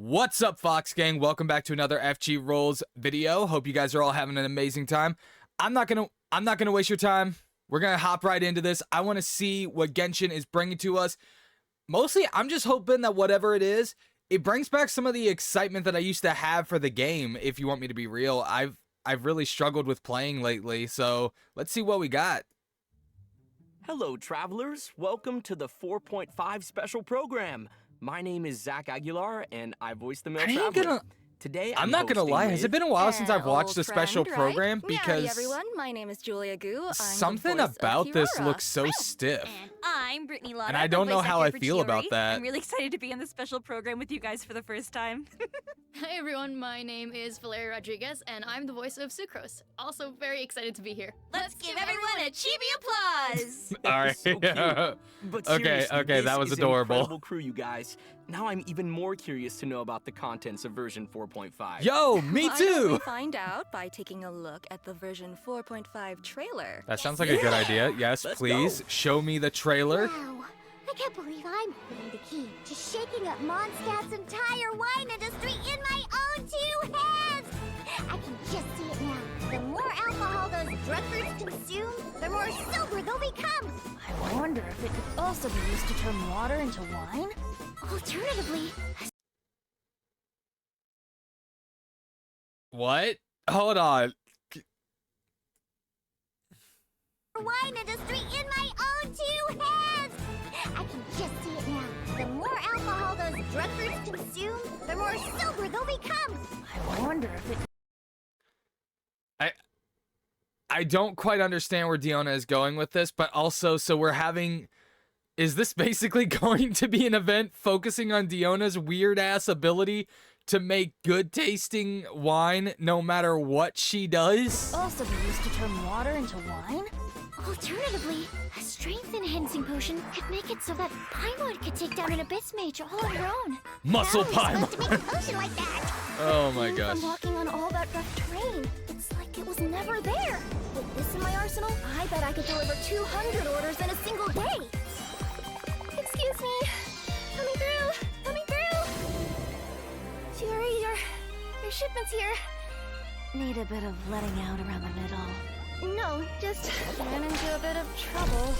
What's up, Fox Gang? Welcome back to another FGRolls video. Hope you guys are all having an amazing time. I'm not gonna waste your time. We're gonna hop right into this. I want to see what Genshin is bringing to us. Mostly, I'm just hoping that whatever it is, it brings back some of the excitement that I used to have for the game. If you want me to be real, I've really struggled with playing lately. So let's see what we got. Hello, travelers. Welcome to the 4.5 special program. My name is Zach Aguilar, and I voice the male traveler. Today, I'm not gonna lie. Has it been a while since I've watched a special program? Right? Because everyone, my name is Julia Gu. I'm something the voice about of this Kiara. looks so stiff. And I'm Brittany Lotta, And I don't the know voice how actor I for feel about Chiori. that. I'm really excited to be on this special program with you guys for the first time. Hi everyone, my name is Valeria Rodriguez, and I'm the voice of Sucrose. Also very excited to be here. Let's give everyone a cheesy applause! All right. So cute. But Okay, seriously, okay, that this was is adorable. An incredible crew, you guys. Now I'm even more curious to know about the contents of version 4.5. Yo, me Why don't we too. find out by taking a look at the version 4.5 trailer. That sounds like a good idea. Yes, Let's please go. show me the trailer. Wow, I can't believe I'm holding the key to shaking up Mondstadt's entire wine industry in my own two hands! I can just see it now. The more alcohol those drug fruits consume, the more sober they'll become! I wonder if it could also be used to turn water into wine? Alternatively, What? Hold on. a wine industry in my own two hands! I can just see it now. The more alcohol those drug fruits consume, the more sober they'll become! I wonder if it I don't quite understand where Diona is going with this, but also, so we're having... Is this basically going to be an event focusing on Diona's weird-ass ability to make good-tasting wine no matter what she does? also be used to turn water into wine? Alternatively, a strength-enhancing potion could make it so that Paimon could take down an Abyss Mage all on her own. Muscle How are we Paimon. supposed to make a potion like that? Oh my Came gosh. From walking on all that rough terrain, it's like it was never there. With this in my arsenal, I bet I could deliver 200 orders in a single day. Excuse me, coming through, coming through. Fury, your shipment's here. Need a bit of letting out around the middle. No, just ran into a bit of trouble.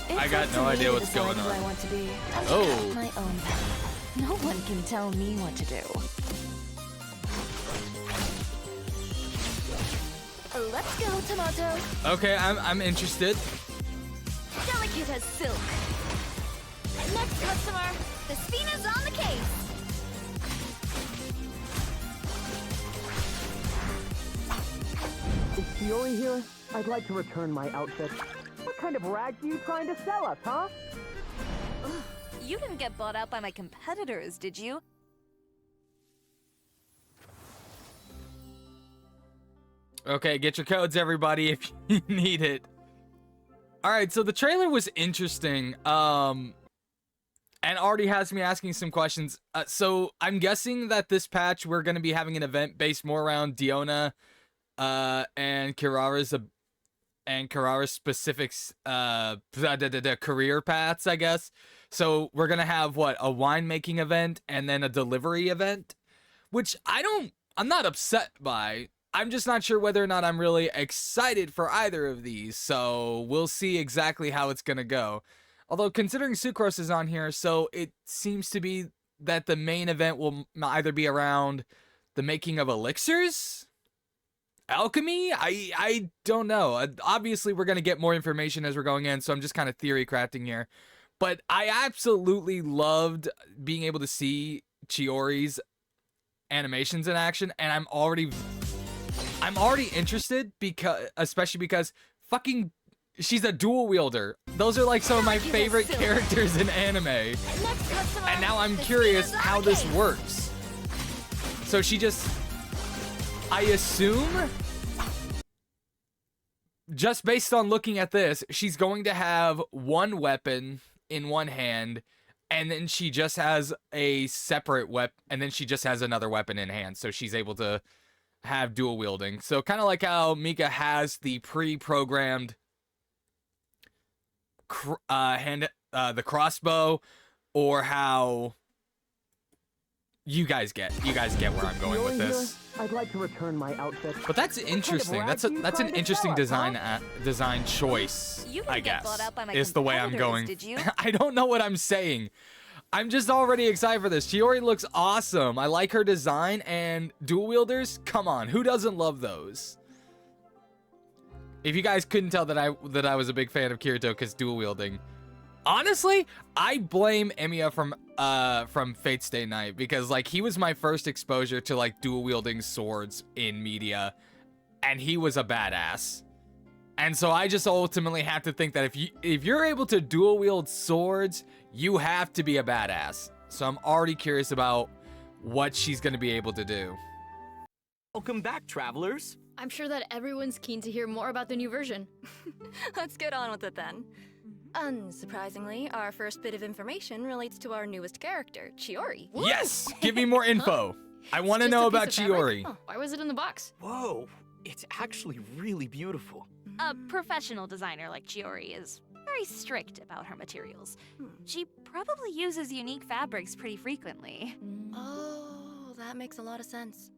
It's I got up no to me idea to what's decide going who on. I want to be. Oh. My own path. No one can tell me what to do. Let's go, Tomato. Okay, I'm interested. Delicate as silk. Next customer, the Spina's on the case. Is Chiori here? I'd like to return my outfit. What kind of rags are you trying to sell us, huh? You didn't get bought out by my competitors, did you? Okay, get your codes, everybody, if you need it. Alright, so the trailer was interesting. And already has me asking some questions. So I'm guessing that this patch we're going to be having an event based more around Diona and Kirara's specifics, the career paths, I guess. So we're going to have, what, a winemaking event and then a delivery event? Which I'm not upset by. I'm just not sure whether or not I'm really excited for either of these. So we'll see exactly how it's going to go. Although, considering Sucrose is on here, so it seems to be that the main event will either be around the making of elixirs? Alchemy? I don't know. Obviously, we're going to get more information as we're going in, so I'm just kind of theory crafting here. But I absolutely loved being able to see Chiori's animations in action, and I'm already interested, especially because fucking she's a dual wielder. Those are like some of my favorite characters in anime. Next customer, And now I'm the curious Spina's on how the this case. works. So she just, I assume, just based on looking at this, she's going to have one weapon in one hand, and then she just has a separate weapon, and then she just has another weapon in hand. So she's able to have dual wielding. So kind of like how Mika has the pre-programmed the crossbow, or how you guys get where I'm going with this. I'd like to return my outfit. But that's interesting. That's an interesting design choice, You I didn't get guess. bought out by my Is the way I'm competitors, going. did you? I don't know what I'm saying. I'm just already excited for this. Chiori looks awesome. I like her design, and dual wielders, come on, who doesn't love those? If you guys couldn't tell that I was a big fan of Kirito because dual wielding, honestly, I blame Emiya from Fate Stay Night, because like he was my first exposure to like dual wielding swords in media, and he was a badass. And so I just ultimately have to think that if you're able to dual wield swords, you have to be a badass. So I'm already curious about what she's going to be able to do. Welcome back, travelers. I'm sure that everyone's keen to hear more about the new version. Let's get on with it then. Unsurprisingly, our first bit of information relates to our newest character, Chiori. Yes, give me more info. I want to Just know a about piece of fabric? Chiori. Huh, why was it in the box? Whoa, it's actually really beautiful. A professional designer like Chiori is very strict about her materials. She probably uses unique fabrics pretty frequently. Oh, that makes a lot of sense.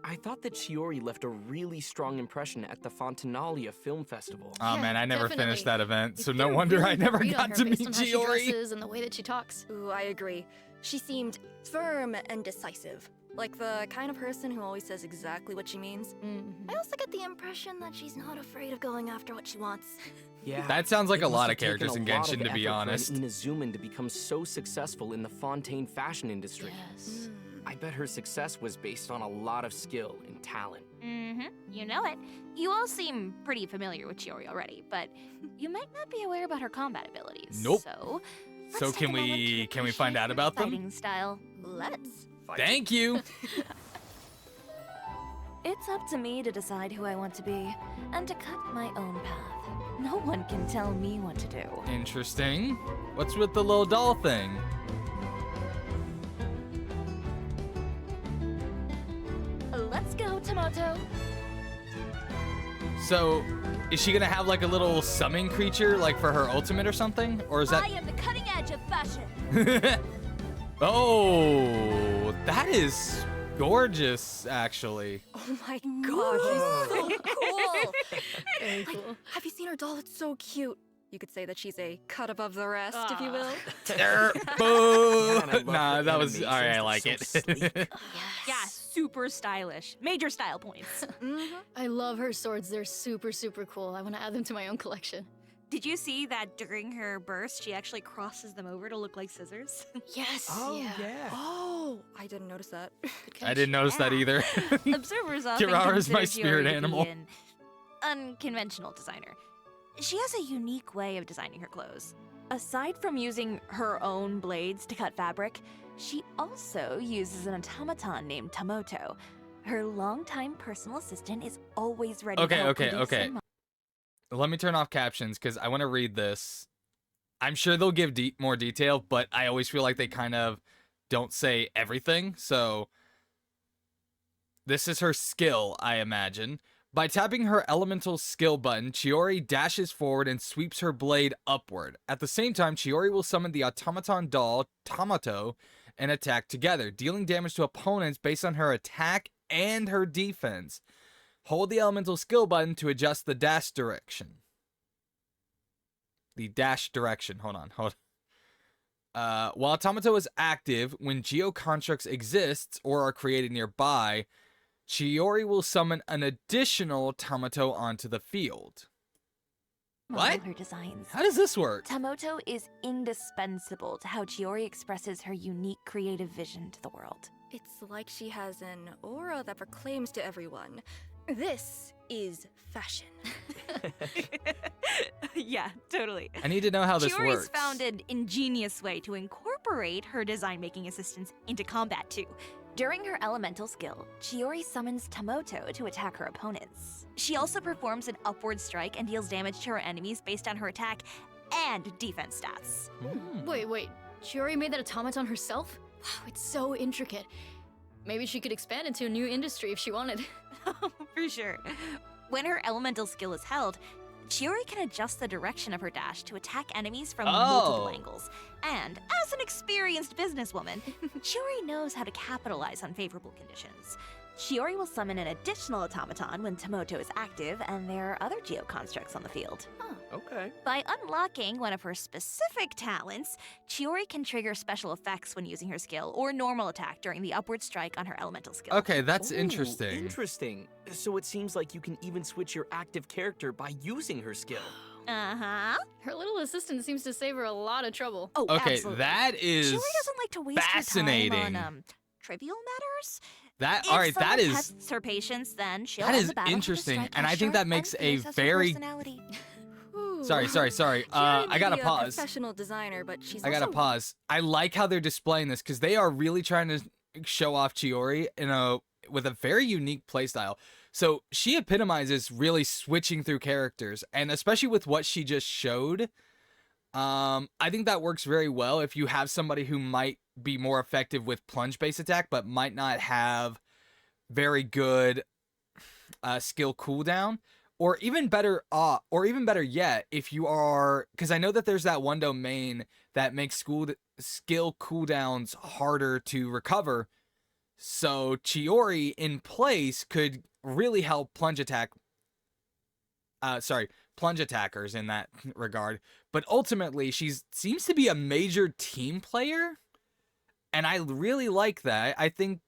I thought that Chiori left a really strong impression at the Fontanalia Film Festival. Oh Yeah, man, I never definitely. finished that event, You so get no a wonder really I good never read on got her to meet based on how she Chiori. dresses and the way that she talks. Ooh, I agree. She seemed firm and decisive. Like the kind of person who always says exactly what she means. I also get the impression that she's not afraid of going after what she wants. Yeah. That sounds like it a must lot have of characters taken in a lot Genshin, of to be effort honest. For an Inazuman to become so successful in the Fontaine fashion industry. Yes. I bet her success was based on a lot of skill and talent. You know it. You all seem pretty familiar with Chiori already, but you might not be aware about her combat abilities. Nope. So, So let's take can a moment we to find appreciate out her about them? fighting style. Let's. Thank you. It's up to me to decide who I want to be and to cut my own path. No one can tell me what to do. Interesting. What's with the little doll thing? Let's go, Tomato. So, is she gonna have like a little summon creature, like for her ultimate or something? Or is that? I am the cutting edge of fashion. Oh, that is gorgeous, actually. Oh my god, she's so cool! Very cool. Have you seen her doll? It's so cute. You could say that she's a cut above the rest, if you will. Boo! Man, I love Nah, her that was animations. alright. I They're like so it. sleek. Yeah, super stylish. Major style points. I love her swords. They're super, super cool. I want to add them to my own collection. Did you see that during her burst, she actually crosses them over to look like scissors? Yes. Oh, yeah. Oh, I didn't notice that. I didn't notice that Yeah. either. Observers often Kirara's my consider spirit Chiori to be animal. an unconventional designer. She has a unique way of designing her clothes. Aside from using her own blades to cut fabric, she also uses an automaton named Tomoto. Her longtime personal assistant is always ready to help produce and Let me turn off captions because I want to read this. I'm sure they'll give more detail, but I always feel like they kind of don't say everything. So this is her skill, I imagine. By tapping her elemental skill button, Chiori dashes forward and sweeps her blade upward. At the same time, Chiori will summon the automaton doll, Tomato, and attack together, dealing damage to opponents based on her attack and her defense. Hold the elemental skill button to adjust the dash direction. The dash direction. Hold on. While Tomato is active, when geoconstructs exist or are created nearby, Chiori will summon an additional Tomato onto the field. What? Her designs. How does this work? Tomoto is indispensable to how Chiori expresses her unique creative vision to the world. It's like she has an aura that proclaims to everyone, this is fashion. Yeah, totally. I need to know how this Chiori's works. found an ingenious way to incorporate her design-making assistance into combat too. During her elemental skill, Chiori summons Tomoto to attack her opponents. She also performs an upward strike and deals damage to her enemies based on her attack and defense stats. Wait. Chiori made that automaton herself? Wow, it's so intricate. Maybe she could expand into a new industry if she wanted. For sure. When her elemental skill is held, Chiori can adjust the direction of her dash to attack enemies from multiple Oh. angles. And as an experienced businesswoman, Chiori knows how to capitalize on favorable conditions. Chiori will summon an additional automaton when Tomoto is active and there are other geoconstructs on the field. Okay. By unlocking one of her specific talents, Chiori can trigger special effects when using her skill or normal attack during the upward strike on her elemental skill. Okay, that's Ooh, interesting. Interesting. So it seems like you can even switch your active character by using her skill. Uh-huh. Her little assistant seems to save her a lot of trouble. Oh, Okay, absolutely. that is Chiori doesn't like to waste her fascinating. time on trivial matters. That If all right, that someone is tests her patience, then she'll that end is the battle with a interesting, strike and as I think sharp that makes and a fierce as her very personality. Ooh. sorry. Chiori I may gotta be a pause. professional designer, but she's I gotta also pause. I like how they're displaying this because they are really trying to show off Chiori with a very unique playstyle. So she epitomizes really switching through characters, and especially with what she just showed, I think that works very well if you have somebody who might be more effective with plunge-based attack, but might not have very good skill cooldown. Or even better yet, if you are, because I know that there's that one domain that makes skill cooldowns harder to recover. So Chiori in place could really help plunge attackers in that regard. But ultimately, she seems to be a major team player, and I really like that. I think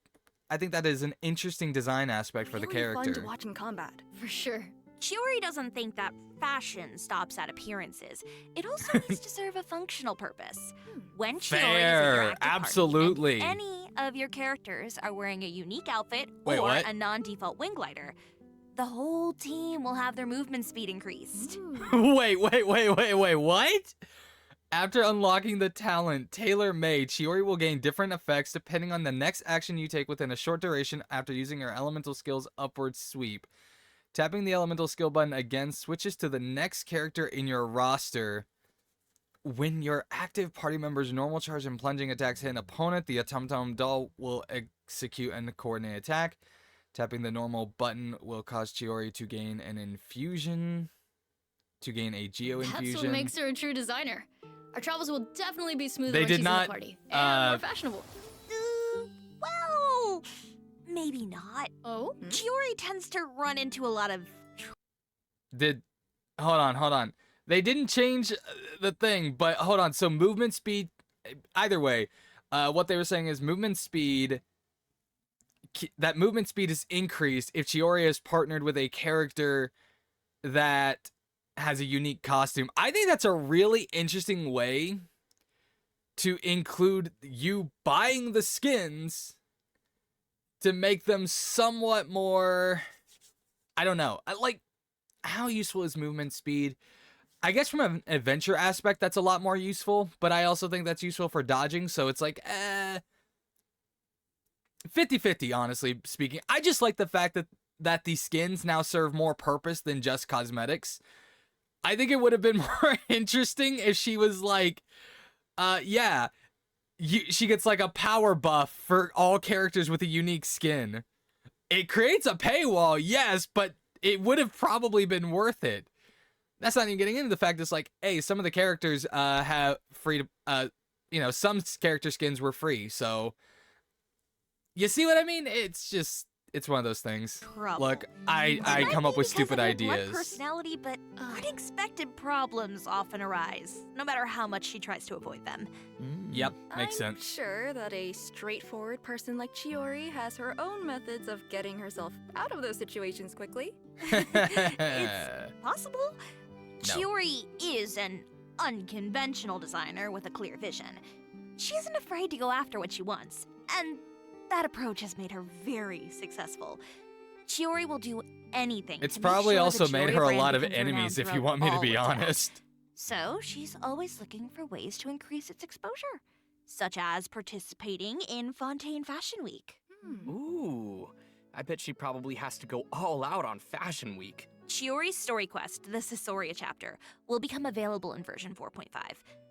that is an interesting design aspect for the really fun character. to watch in combat. For sure. Chiori doesn't think that fashion stops at appearances. It also needs to serve a functional purpose. When Chiori is in your Fair, active party absolutely. and any of your characters are wearing a unique outfit Wait, or what? a non-default wing glider, the whole team will have their movement speed increased. Wait, what? After unlocking the talent tailor-made, Chiori will gain different effects depending on the next action you take within a short duration after using her elemental skill's upward sweep. Tapping the elemental skill button again switches to the next character in your roster. When your active party member's normal charge and plunging attacks hit an opponent, the automaton doll will execute a coordinated attack. Tapping the normal button will cause Chiori to gain an infusion. To gain a geo infusion. That's what makes her a true designer. Our travels will definitely be smoother They when did she's not, in the party. And more fashionable. Well, maybe not. Oh? Chiori tends to run into a lot of Hold on. They didn't change the thing, but hold on. So movement speed, either way, what they were saying is movement speed is increased if Chiori is partnered with a character that has a unique costume. I think that's a really interesting way to include you buying the skins to make them somewhat more, I don't know. Like, how useful is movement speed? I guess from an adventure aspect, that's a lot more useful, but I also think that's useful for dodging, so it's like, 50-50, honestly speaking. I just like the fact that these skins now serve more purpose than just cosmetics. I think it would have been more interesting if she was like, she gets like a power buff for all characters with a unique skin. It creates a paywall, yes, but it would have probably been worth it. That's not even getting into the fact it's like, hey, some of the characters have free to, some character skins were free, so you see what I mean? It's one of those things. trouble. Look, I come up with stupid ideas. Personality, but unexpected problems often arise, no matter how much she tries to avoid them. Yep, makes I'm sense. sure that a straightforward person like Chiori has her own methods of getting herself out of those situations quickly. It's possible. No. Chiori is an unconventional designer with a clear vision. She isn't afraid to go after what she wants, and that approach has made her very successful. Chiori will do anything. It's to make probably sure also the made Chiori her a brand lot of becomes renowned enemies, if you throughout want me to all be of town. honest. So she's always looking for ways to increase its exposure, such as participating in Fontaine Fashion Week. Ooh, I bet she probably has to go all out on Fashion Week. Chiori's story quest, the Caesarea chapter, will become available in version 4.5.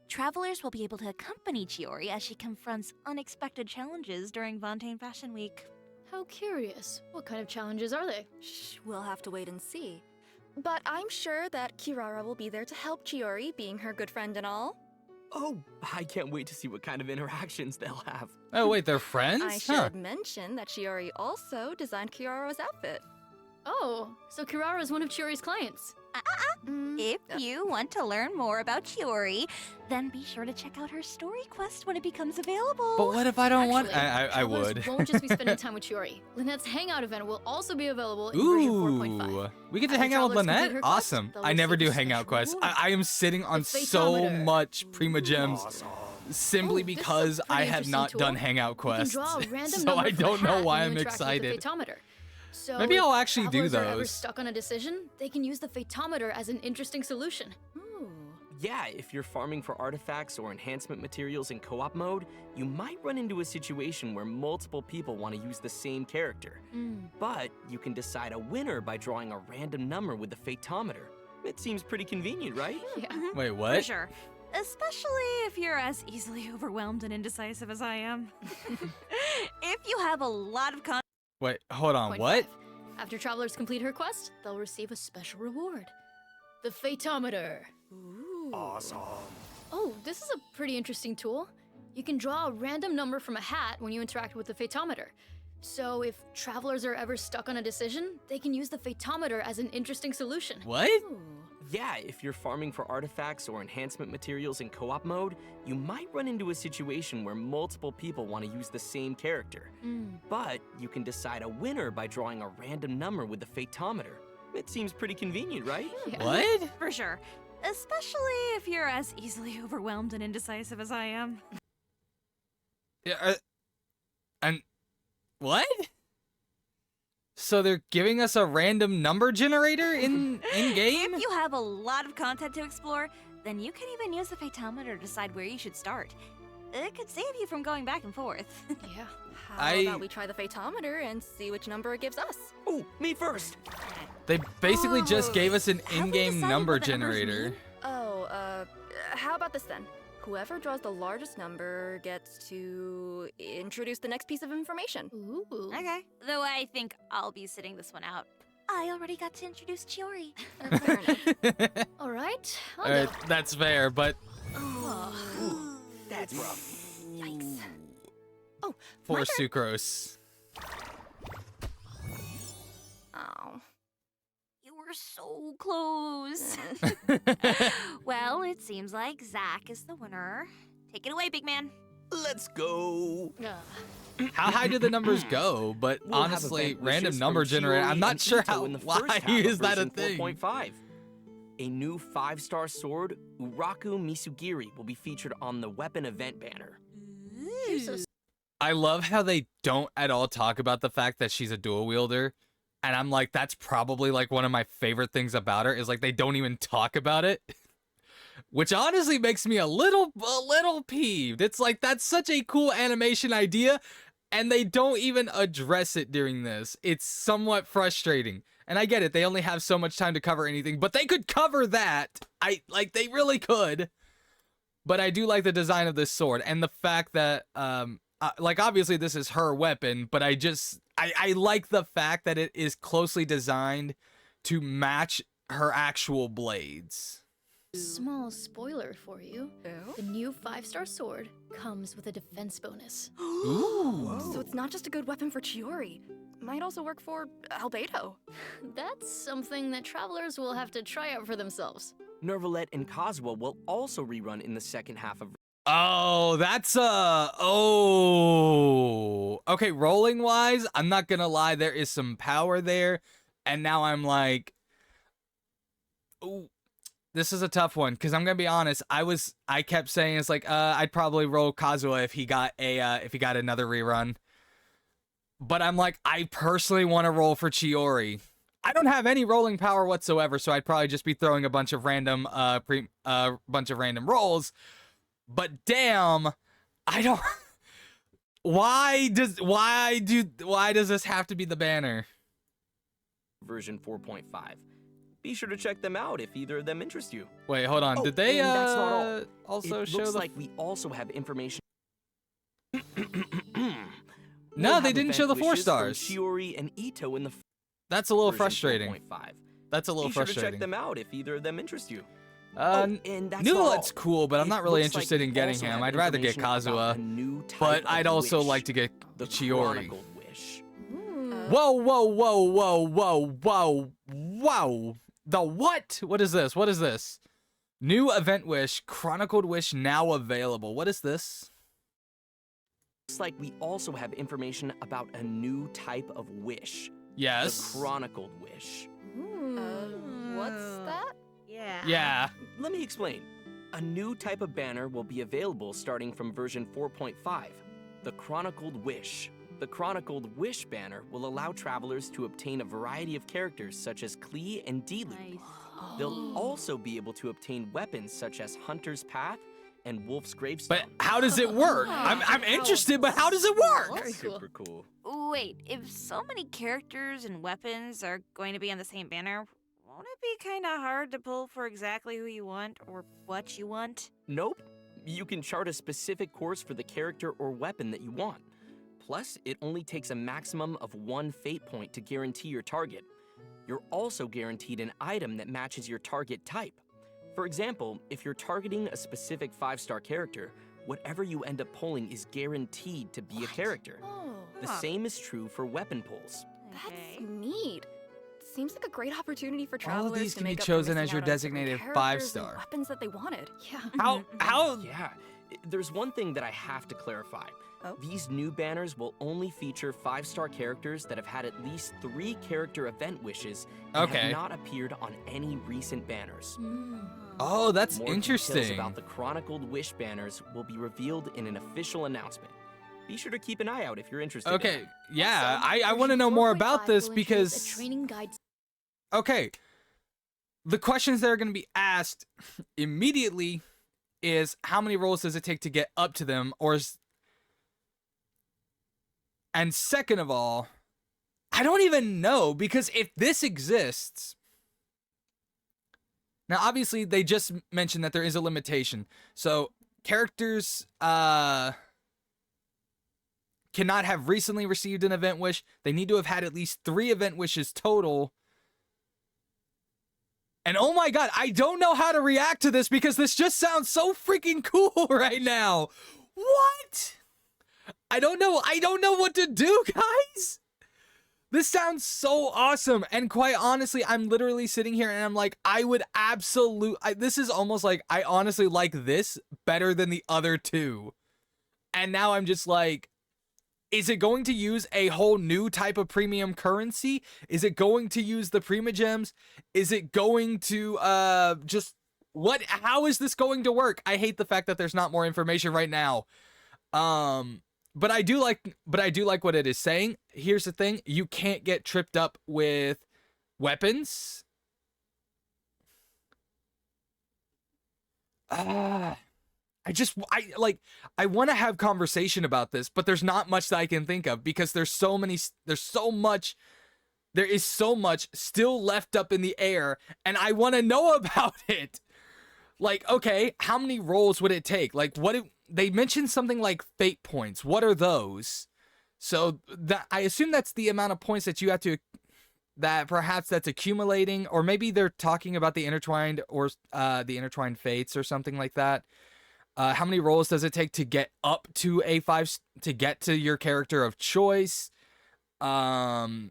Travelers will be able to accompany Chiori as she confronts unexpected challenges during Fontaine Fashion Week. How curious. What kind of challenges are they? Shh, we'll have to wait and see. But I'm sure that Kirara will be there to help Chiori, being her good friend and all. Oh, I can't wait to see what kind of interactions they'll have. Oh wait, they're friends? I should mention that Chiori also designed Kirara's outfit. Oh, so Kirara is one of Chiori's clients. If you want to learn more about Chiori, then be sure to check out her story quest when it becomes available. But what if I don't want? Actually, I would. Travelers won't just be spending time with Chiori. Lynette's hangout event will also be available in version 4.5. Ooh, we get to After hang out with travelers complete Lynette? her quest, Awesome. they'll I never receive do a hangout special quests. reward. I am sitting on The so Fatometer. much Prima Gems simply Oh, this is a because I pretty have interesting not tool. done hangout You can quests. draw a random So number I from a don't know hat why when I'm you interact with the excited. Fatometer. So Maybe if I'll actually do travelers are ever those. stuck on a decision, they can use the Fatometer as an interesting solution. Ooh. Yeah, if you're farming for artifacts or enhancement materials in co-op mode, you might run into a situation where multiple people want to use the same character. But you can decide a winner by drawing a random number with the Fatometer. It seems pretty convenient, right? Yeah. Wait, For what? sure. Especially if you're as easily overwhelmed and indecisive as I am. If you have a lot of Wait, hold on, 0.5. what? After travelers complete her quest, they'll receive a special reward. The Fatometer. Ooh. Awesome. Oh, this is a pretty interesting tool. You can draw a random number from a hat when you interact with the Fatometer. So if travelers are ever stuck on a decision, they can use the Fatometer as an interesting solution. What? Ooh. Yeah, if you're farming for artifacts or enhancement materials in co-op mode, you might run into a situation where multiple people want to use the same character. But you can decide a winner by drawing a random number with the Fatometer. It seems pretty convenient, right? Yeah. What? For sure. Especially if you're as easily overwhelmed and indecisive as I am. Yeah, and what? So they're giving us a random number generator in game? If you have a lot of content to explore, then you can even use the Fatometer to decide where you should start. It could save you from going back and forth. Yeah. How about we try the Fatometer and see which number it gives us? Oh, me first. They basically just gave us an Have we in-game decided number what the numbers generator. mean? Oh, how about this then? Whoever draws the largest number gets to introduce the next piece of information. Ooh. Okay. Though I think I'll be sitting this one out. I already got to introduce Chiori. Fair enough. All right. I'll Alright, go. that's fair, but Oh. That's rough. Yikes. for sucrose. Oh. You were so close. Well, it seems like Zach is the winner. Take it away, big man. Let's go. How high do the numbers go? But We'll have honestly, event random wishes number from generator. I'm Chiori not and sure Ito how. in the Why first half is of that a version thing? 4.5. A new 5-star sword, Uraku Misugiri, will be featured on the weapon event banner. You're so I love how they don't at all talk about the fact that she's a dual wielder. And I'm like, that's probably like one of my favorite things about her is like they don't even talk about it. Which honestly makes me a little peeved. It's like that's such a cool animation idea and they don't even address it during this. It's somewhat frustrating. And I get it, they only have so much time to cover anything, but they could cover that. They really could. But I do like the design of this sword and the fact that like obviously this is her weapon, but I like the fact that it is closely designed to match her actual blades. Small spoiler for you. Ew. The new 5-star sword comes with a defense bonus. Ooh. So it's not just a good weapon for Chiori. Might also work for Albedo. That's something that travelers will have to try out for themselves. Nervalet and Kazuha will also rerun in the second half of. Oh, that's okay, rolling wise, I'm not gonna lie, there is some power there, and now I'm like, ooh, this is a tough one, because I'm gonna be honest, I kept saying it's like, I'd probably roll Kazuha if he got another rerun. But I'm like, I personally want to roll for Chiori. I don't have any rolling power whatsoever, so I'd probably just be throwing a bunch of random rolls. But damn, I don't. Why does this have to be the banner? Version 4.5. Be sure to check them out if either of them interest you. Wait, hold on. Oh, Did they and that's not all. also It show looks the? like we also have information. No, We'll they have didn't show the event 4 wishes from stars. Chiori and Ito in the That's a little version frustrating. 4.5. That's a little Be sure to frustrating. check them out if either of them interest you. And that's not Nulet's all. cool, but I'm It not really looks like interested we in getting also him. have I'd rather get information about a Kazuha, new type but of I'd also wish, like to get the Chiori. Chronicled Wish. Whoa, whoa, whoa, whoa, whoa, whoa, whoa. The what? What is this? What is this? New event wish, Chronicled Wish now available. What is this? Looks like we also have information about a new type of wish. Yes. The Chronicled Wish. What's that? Yeah. Yeah. Let me explain. A new type of banner will be available starting from version 4.5, the Chronicled Wish. The Chronicled Wish banner will allow travelers to obtain a variety of characters such as Klee and Diluc. Nice. They'll also be able to obtain weapons such as Hunter's Path and Wolf's Gravestone. But how does it work? I'm interested, but how does it work? Very cool. Super cool. Wait, if so many characters and weapons are going to be on the same banner, won't it be kind of hard to pull for exactly who you want or what you want? Nope. You can chart a specific course for the character or weapon that you want. Plus, it only takes a maximum of 1 fate point to guarantee your target. You're also guaranteed an item that matches your target type. For example, if you're targeting a specific 5-star character, whatever you end up pulling is guaranteed to be a character. Oh, The same is true for weapon pulls. that's neat. Seems like a great opportunity for All of travelers these to can be make up for chosen missing as your out on different designated characters and 5-star. weapons that they wanted. Yeah. How? Yeah, there's one thing that I have to clarify. Oh? These new banners will only feature 5-star characters that have had at least 3 character event wishes and Okay. have not appeared on any recent banners. Oh, that's More details interesting. about the Chronicled Wish banners will be revealed in an official announcement. Be sure to keep an eye out if you're interested. Okay, yeah, Also, I want to version know more 4.5 about this will introduce because a training guide. okay, the questions that are going to be asked immediately is how many rolls does it take to get up to them, and second of all, I don't even know, because if this exists, now obviously they just mentioned that there is a limitation, so characters cannot have recently received an event wish. They need to have had at least 3 event wishes total. And oh my god, I don't know how to react to this because this just sounds so freaking cool right now. What? I don't know what to do, guys. This sounds so awesome. And quite honestly, I'm literally sitting here and I'm like, this is almost like I honestly like this better than the other 2. And now I'm just like, is it going to use a whole new type of premium currency? Is it going to use the Primogems? Is it going to how is this going to work? I hate the fact that there's not more information right now. But I do like what it is saying. Here's the thing, you can't get tripped up with weapons. I want to have conversation about this, but there's not much that I can think of because there is so much still left up in the air, and I want to know about it. Like, okay, how many rolls would it take? Like, they mentioned something like fate points. What are those? So I assume that's the amount of points that you have to, that perhaps that's accumulating, or maybe they're talking about the intertwined fates or something like that. How many rolls does it take to get up to A5 to get to your character of choice? I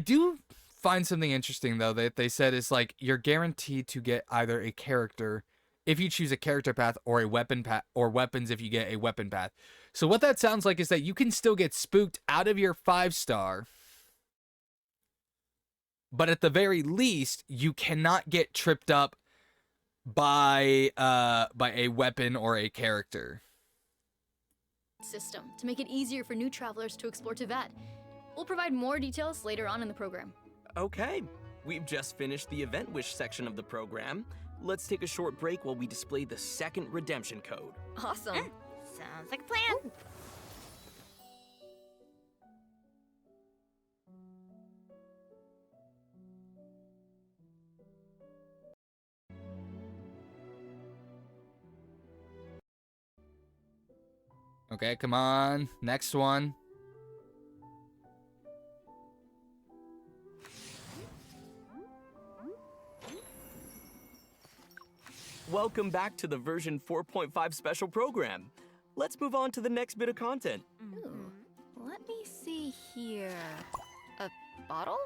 do find something interesting though that they said is like you're guaranteed to get either a character if you choose a character path or a weapon path, or weapons if you get a weapon path. So what that sounds like is that you can still get spooked out of your 5-star, but at the very least you cannot get tripped up by a weapon or a character. System to make it easier for new travelers to explore Teyvat. We'll provide more details later on in the program. Okay, we've just finished the event wish section of the program. Let's take a short break while we display the second redemption code. Awesome. Sounds like a plan. Okay, come on. Next one. welcome back to the version 4.5 special program. Let's move on to the next bit of content. Ooh, let me see here. A bottle?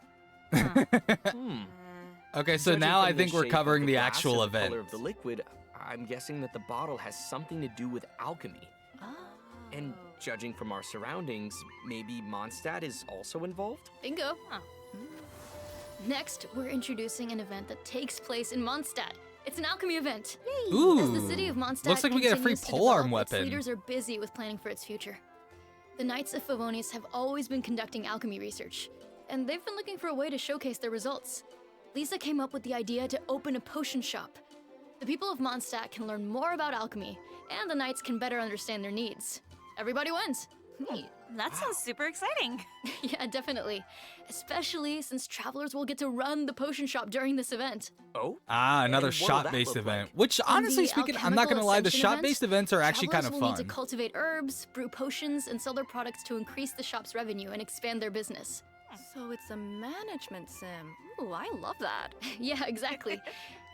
Okay, so Judging now I from the think we're shape covering of the glass actual and the event. color of the liquid, I'm guessing that the bottle has something to do with alchemy. Oh. And judging from our surroundings, maybe Mondstadt is also involved? Bingo. Next, we're introducing an event that takes place in Mondstadt. It's an alchemy event. Ooh. As the city of Mondstadt Looks like we get a free continues to polearm develop, its weapon. leaders are busy with planning for its future. The Knights of Favonius have always been conducting alchemy research, and they've been looking for a way to showcase their results. Lisa came up with the idea to open a potion shop. The people of Mondstadt can learn more about alchemy, and the Knights can better understand their needs. Everybody wins. Neat. That sounds super exciting. Yeah, definitely. Especially since travelers will get to run the potion shop during this event. Oh? Another And what will that shop-based look event. like? Which, On honestly the speaking, I'm not gonna Alchemical lie, the Ascension shop-based event, events are actually kind of travelers will need fun. to cultivate herbs, brew potions, and sell their products to increase the shop's revenue and expand their business. So it's a management sim. Ooh, I love that. Yeah, exactly.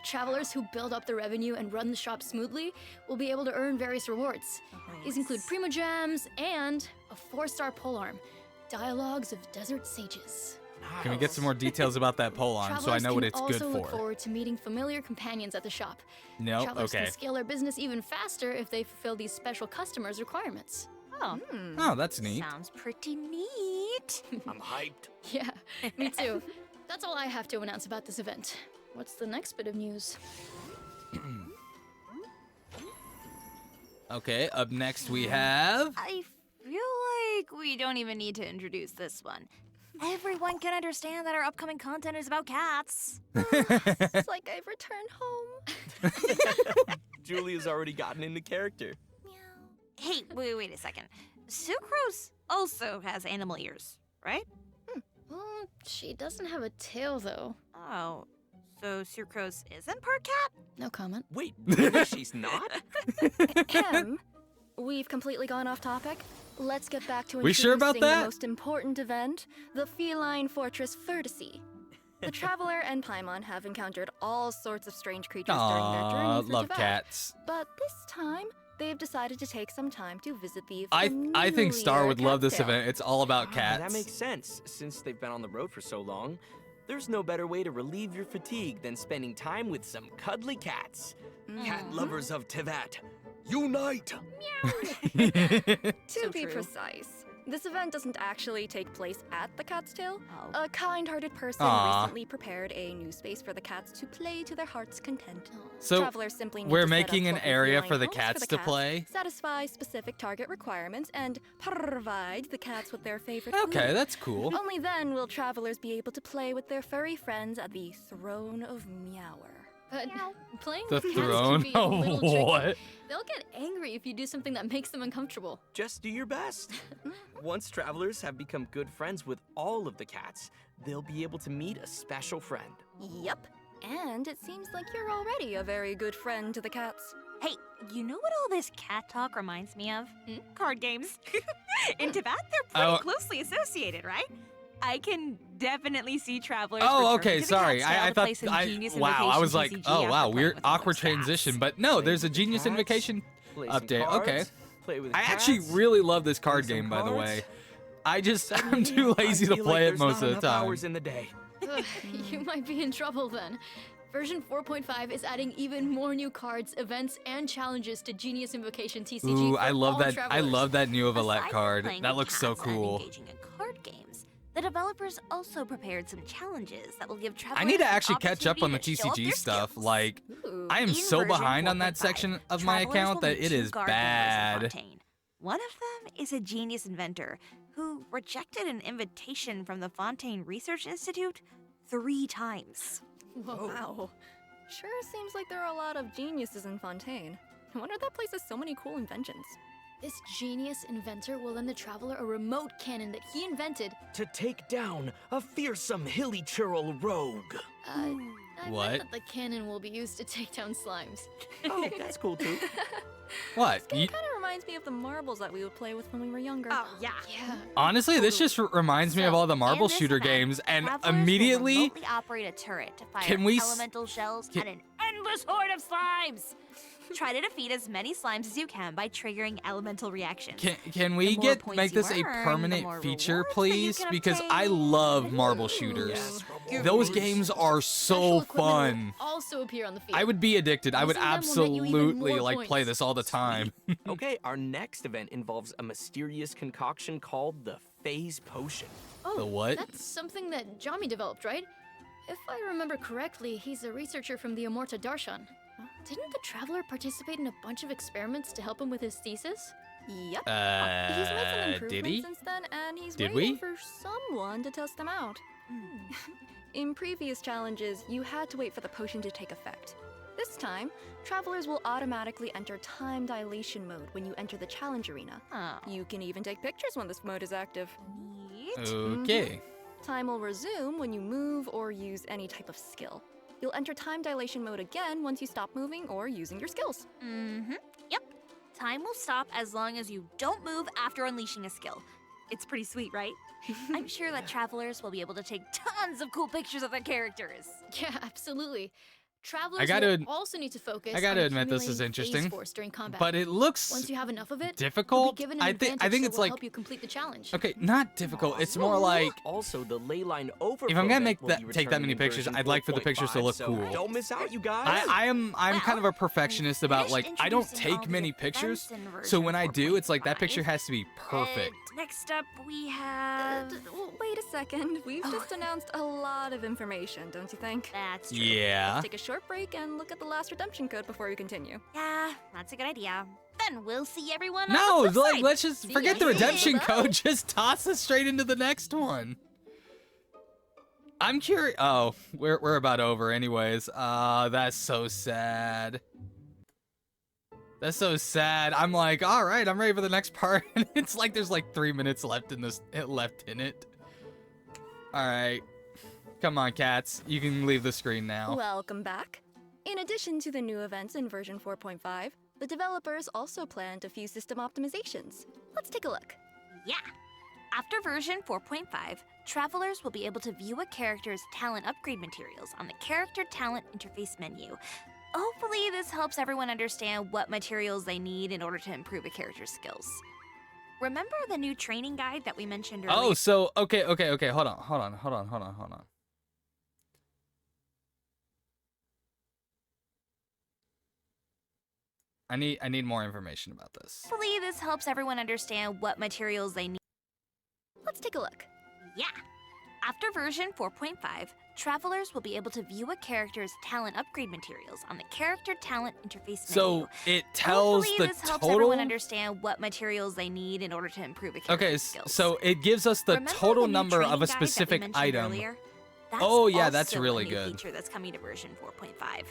Travelers who build up the revenue and run the shop smoothly will be able to earn various rewards. These include Primo Gems and a 4-star polearm, Dialogues of Desert Sages. Can we get some more details about that polearm so I know what it's good Travelers can also look for? forward to meeting familiar companions at the shop. No, Travelers okay. can scale their business even faster if they fulfill these special customers' requirements. Oh, Oh, that's neat. sounds pretty neat. I'm hyped. Yeah, me too. That's all I have to announce about this event. What's the next bit of news? Okay, up next we have... I feel like we don't even need to introduce this one. Everyone can understand that our upcoming content is about cats. It's like I've returned home. Julia's already gotten into character. Hey, wait a second. Sucrose also has animal ears, right? Well, she doesn't have a tail, though. Oh, so Sucrose isn't part cat? No comment. Wait, really? She's not? Ahem. We've completely gone off topic. Let's get back to We sure about introducing that? the most important event, the feline fortress Vertice. The Traveler and Paimon have encountered all sorts of strange creatures during their Aw, journey through love Tibet. cats. But this time, they've decided to take some time to visit the I think Star familiar would love this cattail. event. It's all about cats. That makes sense, since they've been on the road for so long. There's no better way to relieve your fatigue than spending time with some cuddly cats. Cat lovers of Tibet, unite! To So be true. precise, this event doesn't actually take place at the Cat's Tail. Oh. A kind-hearted person Aw. recently prepared a new space for the cats to play to their heart's content. So, Travelers simply need we're to set making up an local area feline for the homes cats to cats, play? satisfy specific target requirements, and provide the cats with their favorite Okay, food. that's cool. Only then will travelers be able to play with their furry friends at the Throne of Meower. But playing The with cats throne? can be a little tricky. What? They'll get angry if you do something that makes them uncomfortable. Just do your best. Once travelers have become good friends with all of the cats, they'll be able to meet a special friend. Yep. And it seems like you're already a very good friend to the cats. Hey, you know what all this cat talk reminds me of? Card games. In Tibet, they're pretty Oh. closely associated, right? I can definitely see travelers. Oh, returning okay, to the sorry. Cat's Tail I to thought play some Genius wow, I Invocation was like, TCG oh after wow, playing weird with all awkward those transition, stats. but no, Play there's a with Genius cats, Invocation Play some update. cards, Okay. Play with I actually cats. really love this card Play some game, by the cards. way. I'm Suddenly, too lazy I to feel play like it there's most not of the enough time. hours in the day. Ugh, you might be in trouble then. Version 4.5 is adding even more new cards, events, and challenges to Genius Invocation TCG. Ooh, for I love all that. I travelers. love that new Aside Evelette from card. playing That with looks so cats and cool. engaging in card games, the developers also prepared some challenges that will give travelers I need to an actually catch up on the opportunity to show off TCG their stuff. skills. Like, Ooh. I am In so version behind on that 4.5, section of my travelers account will that meet it two is guard members in bad. Fontaine. One of them is a genius inventor who rejected an invitation from the Fontaine Research Institute 3 times. Whoa. Wow. Sure seems like there are a lot of geniuses in Fontaine. I wonder if that place has so many cool inventions. This genius inventor will lend the traveler a remote cannon that he invented. To take down a fearsome hilly churl rogue. I What? meant that the cannon will be used to take down slimes. Oh, that's cool too. What? It kind of reminds me of the marbles that we would play with when we were younger. yeah. Yeah. Honestly, this just reminds me of So, all the marble in this shooter event, games, and travelers will immediately remotely operate a turret to fire Can we elemental shells can- at an endless horde of slimes. Try to defeat as many slimes as you can by triggering elemental reactions. Can we The more points make you this a earn, the permanent more feature, rewards that you please? can Because I obtain. love marble shooters. Those games are so Special equipment fun. will also appear on the field. I would be addicted. I would Using them will net you even absolutely more like play points. this all the time. Okay, our next event involves a mysterious concoction called the Phase Potion. Oh, The what? That's something that Jami developed, right? If I remember correctly, he's a researcher from the Amorta Darshan. Didn't the Traveler participate in a bunch of experiments to help him with his thesis? Yep. He's made some improvements did he? since then, and he's Did waiting we? for someone to test them out. In previous challenges, you had to wait for the potion to take effect. This time, travelers will automatically enter time dilation mode when you enter the challenge arena. Oh, You can even take pictures when this mode is active. neat. Okay. Time will resume when you move or use any type of skill. You'll enter time dilation mode again once you stop moving or using your skills. Yep. Time will stop as long as you don't move after unleashing a skill. It's pretty sweet, right? I'm sure that travelers will be able to take tons of cool pictures of their characters. Yeah, absolutely. Travelers gotta- will also need to focus I gotta on admit this is accumulating phase interesting, force during combat. But it looks Once you have enough of it, you'll difficult. be given an I think advantage it's that will like help you complete the challenge. okay, not difficult. It's more like Also, the Leyline Overflow if I'm gonna event make will that be take that returning many in pictures, version I'd like for the pictures to 4.5, look so cool. Don't miss out, you guys. I'm kind of a perfectionist about finish like I don't introducing all take the many events pictures. in So version when I do, it's like that 4.5. picture has to be perfect. And next up, we have. Wait a second, we've just announced a lot of information, don't you think? That's true. Yeah. Take a short break and look at the last redemption code before we continue. Yeah, that's a good idea. Then we'll see everyone on No, the flip like side. let's just See forget ya. the redemption Bye. code. Just toss us straight into the next one. I'm curious. Oh, we're about over, anyways. That's so sad. That's so sad. I'm like, all right, I'm ready for the next part, and it's like there's like 3 minutes left in this. Left in it. All right, come on, cats. You can leave the screen now. Welcome back. In addition to the new events in version 4.5, the developers also planned a few system optimizations. Let's take a look. Yeah. After version 4.5, travelers will be able to view a character's talent upgrade materials on the Character Talent Interface menu. Hopefully, this helps everyone understand what materials they need in order to improve a character's skills. Remember the new training guide that we mentioned earlier? Oh, so okay. Hold on. I need more information about this. Hopefully, this helps everyone understand what materials they need. Let's take a look. Yeah. After version 4.5, travelers will be able to view a character's talent upgrade materials on the Character Talent Interface menu. So it tells Hopefully, the this helps total. everyone understand what materials they need in order to improve a character's Okay, skills. so it gives us the Remember total the new number training of a guide that we specific mentioned item. earlier? That's Oh, yeah, that's also really a new good. feature that's coming to version 4.5.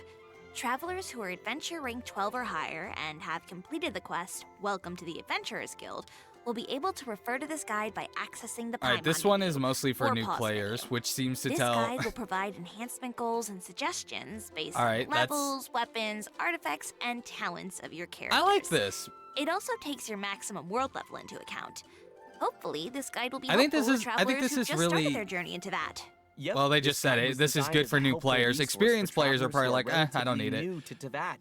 Travelers who are adventure rank 12 or higher and have completed the quest Welcome to the Adventurers Guild will be able to refer to this guide by accessing the All right, Paimon this one menu is mostly for or new pause players, menu. which seems to This tell. guide will provide enhancement goals and suggestions based All on right, that's- levels, weapons, artifacts, and talents of your character. I like this. It also takes your maximum world level into account. Hopefully, this guide will be I think helpful this for is- I think travelers this who is just really- started their journey into that. Yep, Well, they this just said guide it. was This is designed good as for a new helpful players. resource for Experienced players are travelers probably who like, I don't relatively need it. new to Teyvat.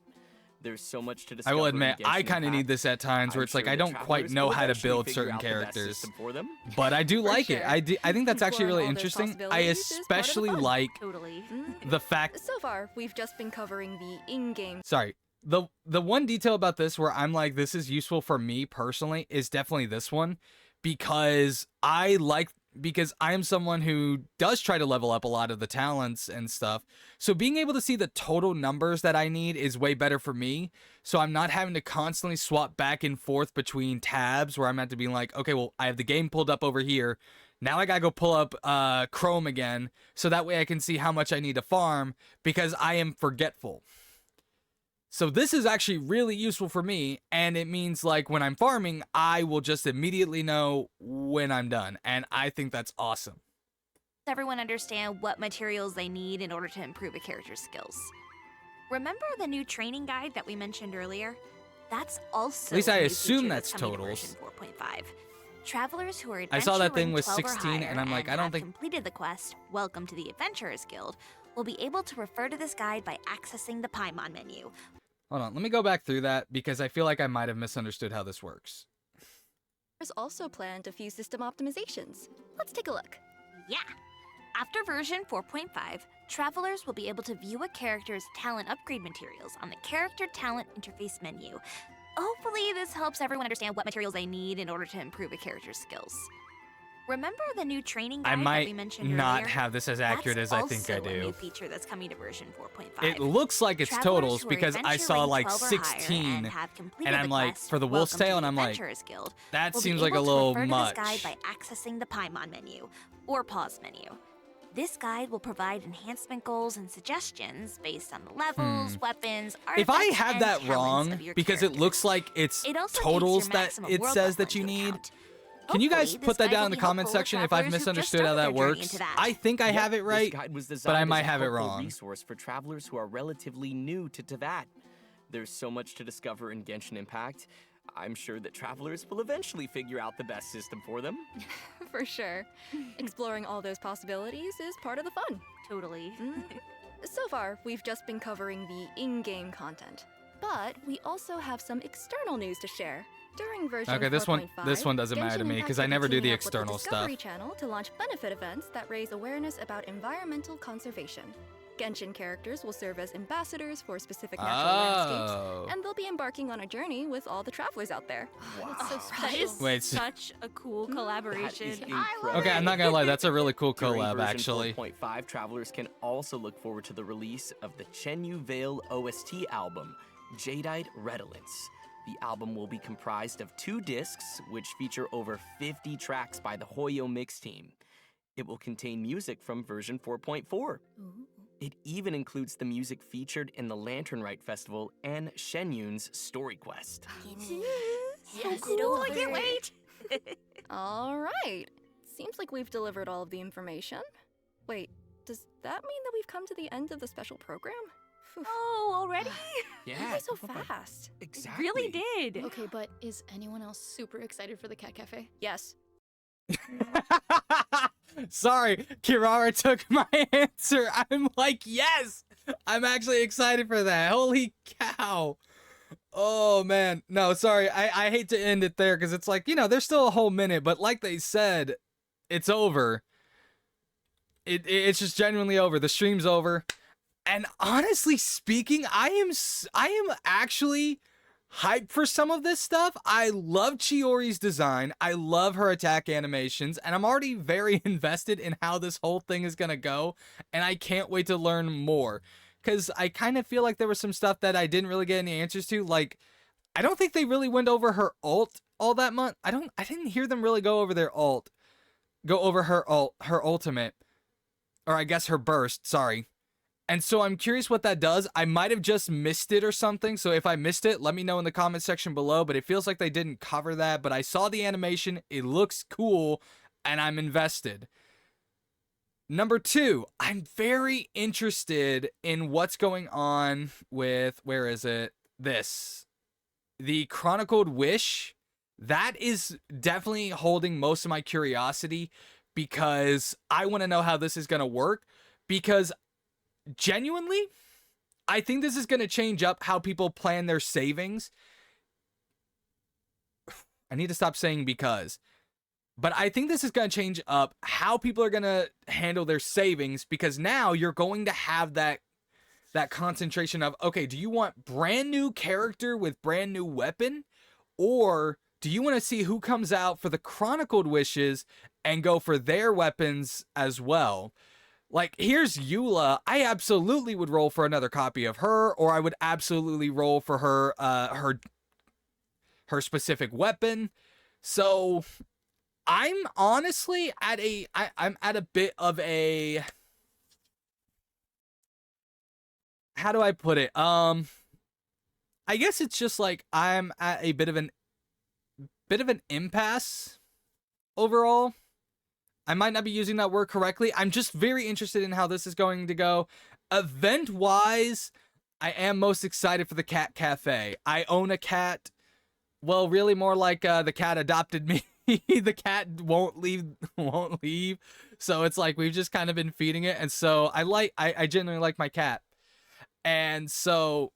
There's so much to I discover will in admit, I Genshin kind of need Impact. this at times where I'm it's like sure I the don't quite travelers know will how to eventually build figure certain out the best characters. system for them. But I do For like it. sure. I think that's actually Exploring really all those interesting. I possibilities is part of the especially fun. like Totally. the fact. So far, we've just been covering the in-game. Sorry. The one detail about this where I'm like, this is useful for me personally is definitely this one, because I'm someone who does try to level up a lot of the talents and stuff. So being able to see the total numbers that I need is way better for me. So I'm not having to constantly swap back and forth between tabs where I'm at to be like, okay, well, I have the game pulled up over here. Now I gotta go pull up Chrome again, so that way I can see how much I need to farm, because I am forgetful. So this is actually really useful for me, and it means like when I'm farming, I will just immediately know when I'm done, and I think that's awesome. Everyone understand what materials they need in order to improve a character's skills. Remember the new training guide that we mentioned earlier? That's also At least a I new assume feature that's coming to totals. version 4.5. Travelers who are I saw that adventure thing rank was 12 or 16, and higher I'm like, I don't have think- completed the quest Welcome to the Adventurers Guild will be able to refer to this guide by accessing the Paimon menu. Hold on, let me go back through that because I feel like I might have misunderstood how this works. There's also planned a few system optimizations. Let's take a look. Yeah. After version 4.5, travelers will be able to view a character's talent upgrade materials on the Character Talent Interface menu. Hopefully, this helps everyone understand what materials they need in order to improve a character's skills. Remember the new training guide that we mentioned earlier? I might not have this as accurate as I think I That's also a new do. feature that's coming to version 4.5. It looks like it's Travelers totals who are because I adventure saw rank like 12 or higher 16, have completed and I'm the like, quest, for the Wolf's Welcome to Tale, the and I'm like, Adventurers Guild, that will be seems like a able to little refer to much. this guide by accessing the Paimon menu, or pause menu. This guide will provide enhancement goals and suggestions based on the levels, weapons, If I artifacts, have and that talents wrong, of your because it character. looks like it's It also takes totals your that maximum it world says level that you into need. account. Can you guys Hopefully, put this that guide down will in the be comment helpful to section if I've travelers who've just misunderstood how started that their journey works? into that. I think I Yep, have it right, This guide was but I designed might as a have it helpful wrong. resource for travelers who are relatively new to Teyvat. There's so much to discover in Genshin Impact. I'm sure that travelers will eventually figure out the best system for them. For sure. Exploring all those possibilities is part of the fun. Totally. So far, we've just been covering the in-game content. But we also have some external news to share. During version Okay, this 4.5, one doesn't matter to Genshin me Impact because will I be never do the teaming up with external Discovery stuff. Channel to launch benefit events that raise awareness about environmental conservation. Genshin characters will serve as ambassadors for specific natural landscapes, and they'll be embarking on a journey with all the travelers out there. That's so That special. is Wait, such a cool That collaboration. is I love incredible. Okay, I'm not gonna lie, that's a really cool During collab, version actually. 4.5, travelers can also look forward to the release of the Chenyu Vale OST album, Jadeite Redolence. The album will be comprised of 2 discs, which feature over 50 tracks by the Hoyo Mix team. It will contain music from version 4.4. It even includes the music featured in the Lantern Rite Festival and Shenyun's Story Quest. So cool, I can't wait. All right. Seems like we've delivered all of the information. Wait, does that mean that we've come to the end of the special program? Phew. Oh, already? Why so fast? Exactly. Really did. Okay, but is anyone else super excited for the Cat Cafe? Yes. Sorry, Kirara took my answer. I'm like, yes! I'm actually excited for that. Holy cow. Oh, man. No, sorry. I hate to end it there because it's like, you know, there's still a whole minute, but like they said, it's over. It's just genuinely over. The stream's over. And honestly speaking, I am actually hyped for some of this stuff. I love Chiori's design. I love her attack animations, and I'm already very invested in how this whole thing is gonna go, and I can't wait to learn more. Because I kind of feel like there was some stuff that I didn't really get any answers to. Like, I don't think they really went over her ult all that much. I didn't hear them really go over her ultimate. Or I guess her burst, sorry. And so I'm curious what that does. I might have just missed it or something. So if I missed it, let me know in the comment section below. But it feels like they didn't cover that. But I saw the animation. It looks cool. And I'm invested. Number 2, I'm very interested in what's going on with, where is it? This. The Chronicled Wish. That is definitely holding most of my curiosity because I want to know how this is going to work. Because genuinely, I think this is going to change up how people plan their savings. I need to stop saying because. But I think this is going to change up how people are going to handle their savings because now you're going to have that concentration of, okay, do you want brand new character with brand new weapon? Or do you want to see who comes out for the Chronicled Wishes and go for their weapons as well? Like, here's Eula. I absolutely would roll for another copy of her, or I would absolutely roll for her her specific weapon. So I'm honestly at I'm at a bit of a, how do I put it? I guess it's just like I'm at a bit of an impasse overall. I might not be using that word correctly. I'm just very interested in how this is going to go. Event-wise, I am most excited for the Cat Cafe. I own a cat. Well, really more like the cat adopted me. the cat won't leave. So it's like we've just kind of been feeding it, and so I genuinely like my cat. And so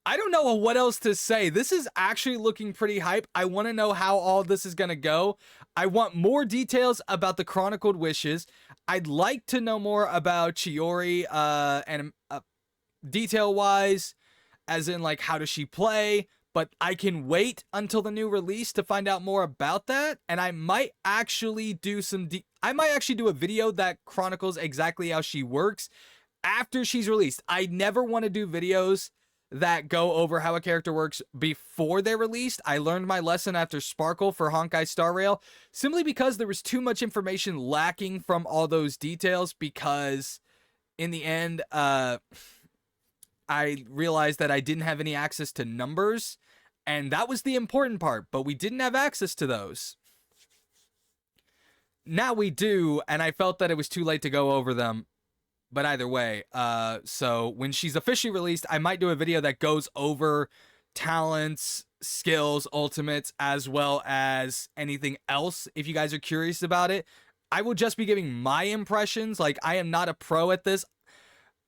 I don't know what else to say. This is actually looking pretty hype. I want to know how all this is going to go. I want more details about the Chronicled Wishes. I'd like to know more about Chiori, and detail-wise, as in, like, how does she play? But I can wait until the new release to find out more about that. And I might actually do a video that chronicles exactly how she works after she's released. I never want to do videos that go over how a character works before they're released. I learned my lesson after Sparkle for Honkai Star Rail, simply because there was too much information lacking from all those details, because in the end, I realized that I didn't have any access to numbers, and that was the important part, but we didn't have access to those. Now we do, and I felt that it was too late to go over them. But either way, so when she's officially released, I might do a video that goes over talents, skills, ultimates, as well as anything else if you guys are curious about it. I will just be giving my impressions. Like, I am not a pro at this.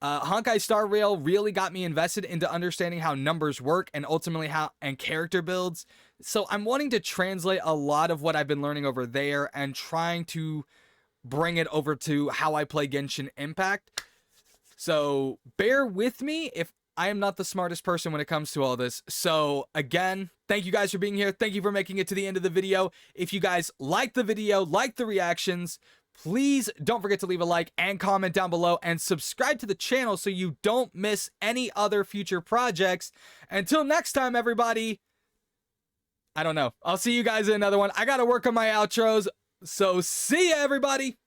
Honkai Star Rail really got me invested into understanding how numbers work and ultimately and character builds. So I'm wanting to translate a lot of what I've been learning over there and trying to bring it over to how I play Genshin Impact. So bear with me if I am not the smartest person when it comes to all this. So again, thank you guys for being here. Thank you for making it to the end of the video. If you guys like the video, like the reactions, please don't forget to leave a like and comment down below and subscribe to the channel so you don't miss any other future projects. Until next time, everybody, I don't know. I'll see you guys in another one. I got to work on my outros. So see ya, everybody.